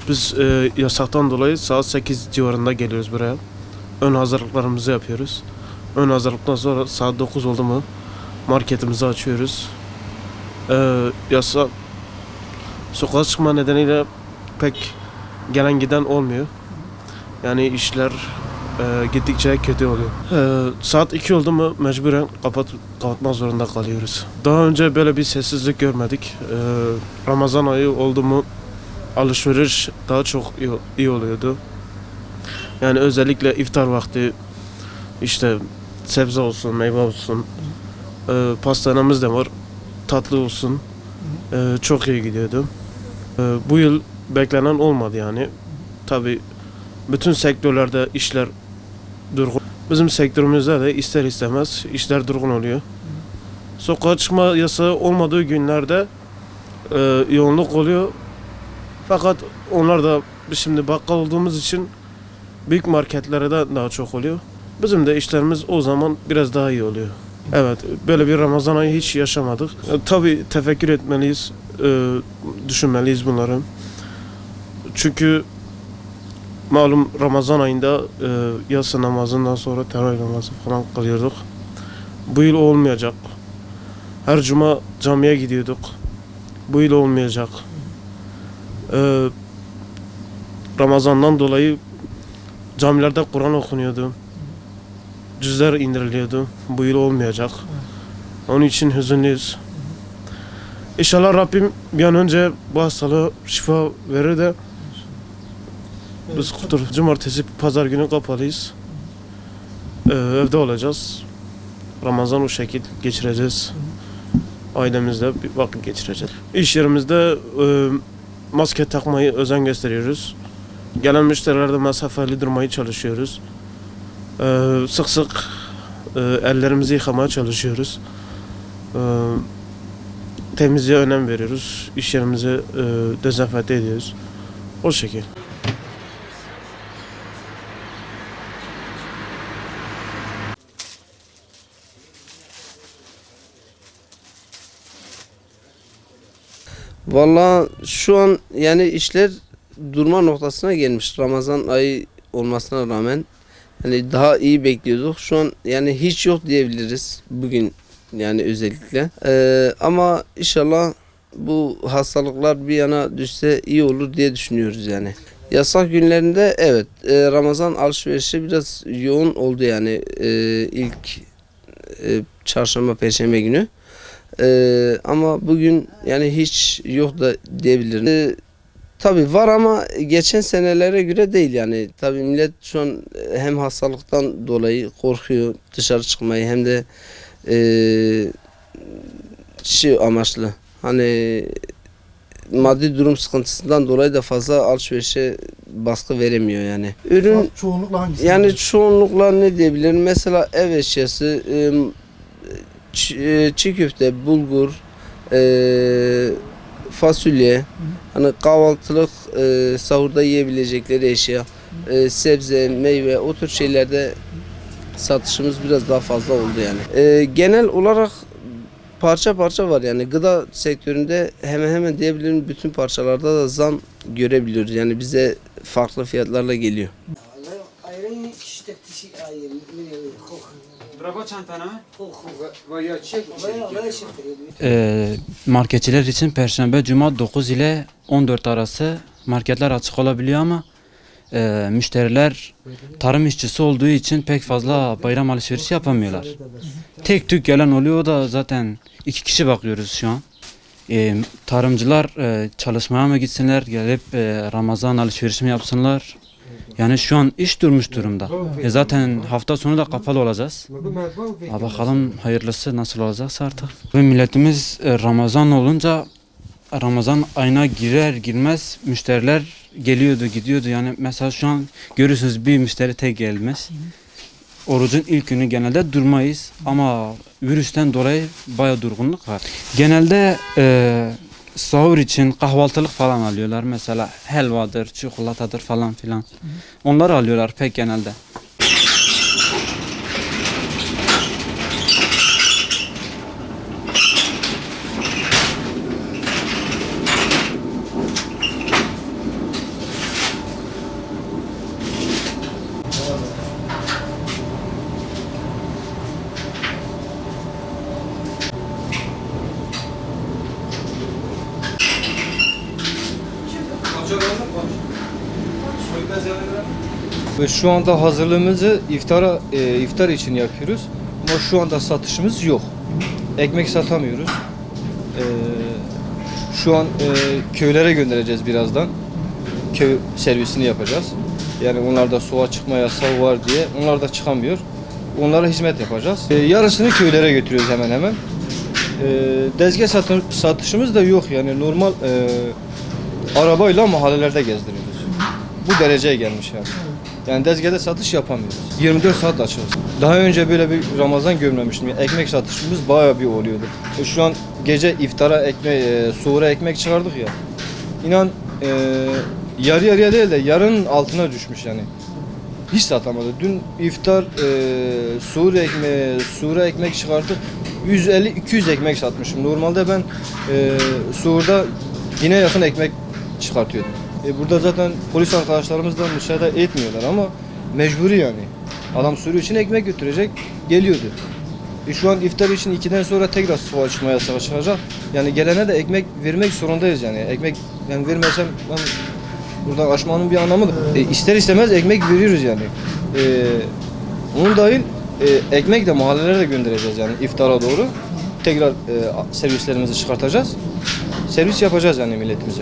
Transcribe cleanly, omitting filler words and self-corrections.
Biz yasaktan dolayı saat 8 civarında geliyoruz buraya. Ön hazırlıklarımızı yapıyoruz. Ön hazırlıktan sonra saat 9 oldu mu marketimizi açıyoruz. Yasa sokağa çıkma nedeniyle pek gelen giden olmuyor. Yani işler gittikçe kötü oluyor. Saat 2 oldu mu mecburen kapatmak zorunda kalıyoruz. Daha önce böyle bir sessizlik görmedik. Ramazan ayı oldu mu alışveriş daha çok iyi oluyordu. Yani özellikle iftar vakti işte sebze olsun, meyve olsun, pastanemiz de var, tatlı olsun, çok iyi gidiyordu. Bu yıl beklenen olmadı yani. Tabii bütün sektörlerde işler durgun. Bizim sektörümüzde de ister istemez işler durgun oluyor. Sokağa çıkma yasağı olmadığı günlerde yoğunluk oluyor. Fakat onlar da şimdi bakkal olduğumuz için büyük marketlere de daha çok oluyor. Bizim de işlerimiz o zaman biraz daha iyi oluyor. Evet, böyle bir Ramazan ayı hiç yaşamadık. Tabii tefekkür etmeliyiz, düşünmeliyiz bunları. Çünkü malum Ramazan ayında yatsı namazından sonra teravih namazı falan kılıyorduk. Bu yıl olmayacak. Her cuma camiye gidiyorduk. Bu yıl olmayacak. Ramazandan dolayı camilerde Kur'an okunuyordu. Cüzler indiriliyordu. Bu yıl olmayacak. Onun için hüzünlüyüz. İnşallah Rabbim bir an önce bu hastalığı şifa verir de biz kurtuluruz. Cumartesi, pazar günü kapalıyız. Evde olacağız. Ramazan o şekilde geçireceğiz. Ailemizle bir vakit geçireceğiz. İş yerimizde maske takmayı özen gösteriyoruz. Gelen müşterilerde mesafeli durmayı çalışıyoruz. Sık sık ellerimizi yıkamaya çalışıyoruz. Temizliğe önem veriyoruz. İş yerimizi dezenfekte ediyoruz. O şekilde. Vallahi şu an yani işler durma noktasına gelmiş. Ramazan ayı olmasına rağmen hani daha iyi bekliyorduk. Şu an yani hiç yok diyebiliriz bugün yani özellikle. Ama inşallah bu hastalıklar bir yana düşse iyi olur diye düşünüyoruz yani. Yasak günlerinde evet Ramazan alışverişi biraz yoğun oldu yani ilk çarşamba perşembe günü. Ama bugün yani hiç yok da diyebilirim. Tabii var ama geçen senelere göre değil yani. Tabii millet şu an hem hastalıktan dolayı korkuyor dışarı çıkmayı hem de şey amaçlı hani maddi durum sıkıntısından dolayı da fazla alışverişe baskı veremiyor yani. Ürün Çoğunlukla hangisi? yani çoğunlukla ne diyebilirim? Mesela ev eşyası, çiğ köfte, bulgur, fasulye, hani kahvaltılık, sahurda yiyebilecekleri eşya, sebze, meyve, o tür şeylerde satışımız biraz daha fazla oldu yani. Genel olarak parça parça var yani gıda sektöründe hemen diyebilirim bütün parçalarda da zam görebiliyoruz. Yani bize farklı fiyatlarla geliyor. Marketçiler için Perşembe, Cuma 9 ile 14 arası marketler açık olabiliyor ama müşteriler tarım işçisi olduğu için pek fazla bayram alışverişi yapamıyorlar. Tek tük gelen oluyor, o da zaten 2 kişi bakıyoruz şu an. Tarımcılar çalışmaya mı gitsinler, gelip Ramazan alışverişi mi yapsınlar? Yani şu an iş durmuş durumda. Zaten hafta sonu da kapalı olacağız. Bakalım hayırlısı nasıl olacaksa artık. Ve milletimiz Ramazan olunca Ramazan ayına girer girmez müşteriler geliyordu gidiyordu. Yani mesela şu an görüyorsunuz bir müşteri tek gelmez. Orucun ilk günü genelde durmayız ama virüsten dolayı bayağı durgunluk var. Genelde sahur için kahvaltılık falan alıyorlar. Mesela helvadır, çikolatadır falan filan. Onları alıyorlar pek genelde. Ve şu anda hazırlığımızı iftar için yapıyoruz. Ama şu anda satışımız yok. Ekmek satamıyoruz. Şu an köylere göndereceğiz birazdan. Köy servisini yapacağız. Yani onlarda soğuğa çıkma yasağı var diye onlar da çıkamıyor. Onlara hizmet yapacağız. Yarısını köylere götürüyoruz hemen hemen. Dezgah satışımız da yok yani normal arabayla mahallelerde gezdiriyoruz. Bu dereceye gelmiş yani. Yani dezgahda satış yapamıyoruz. 24 saat açığız. Daha önce böyle bir Ramazan görmemiştim. Yani ekmek satışımız bayağı bir oluyordu. Şu an gece iftara suhura ekmek çıkardık ya. İnan yarı yarıya değil de yarının altına düşmüş yani. Hiç satamadı. Dün iftar suhura ekmek çıkardık. 150-200 ekmek satmışım. Normalde ben suhurda yine yakın ekmek çıkartıyordum. Burada zaten polis arkadaşlarımız da müsaade etmiyorlar ama mecburi yani. Adam sürü için ekmek götürecek, geliyordu. Şu an iftar için 2'den sonra tekrar soğuğa çıkma yasağı çıkacak. Yani gelene de ekmek vermek zorundayız yani. Ekmek yani vermesem ben buradan aşmanın bir anlamı da. İster istemez ekmek veriyoruz yani. Onun dahil ekmek de mahallelere de göndereceğiz yani iftara doğru. Tekrar servislerimizi çıkartacağız. Servis yapacağız yani milletimize.